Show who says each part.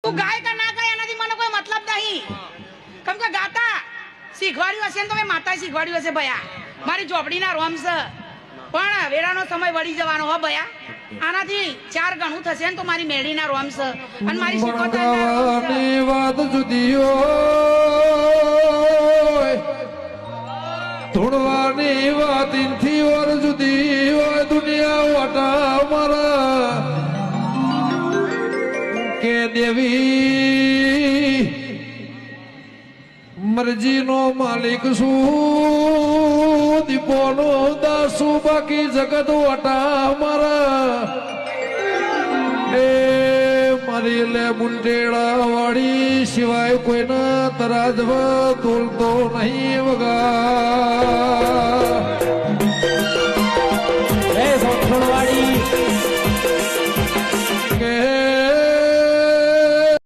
Speaker 1: તું ગાય કે ના ગાય એનાથી મને કોઈ મતલબ નહીં. કેમ કે ગાતા શીખવાડ્યું હશે ને તો મેં માતાએ શીખવાડ્યું હશે ભયા. મારી ઝોપડીના રોમ છે પણ વેળાનો સમય વળી જવાનો હો ભયા. આનાથી 4 ગણું થશે ને તો મારી મેળીના રોમ છે અને મારી શીખોતરની
Speaker 2: વાત જુદી હોય, ધૂણવાની વાત ઇનથી ઓર જુદી હોય. દુનિયા વાટા મારા કે દેવી મરજીનો માલિક શું, દીપોનો દાસુ બાકી જગત વાટા મારા. એ મારી લે મુંટેડા વાળી સિવાય કોઈના તરાજવા તોલતો નહીં વગા.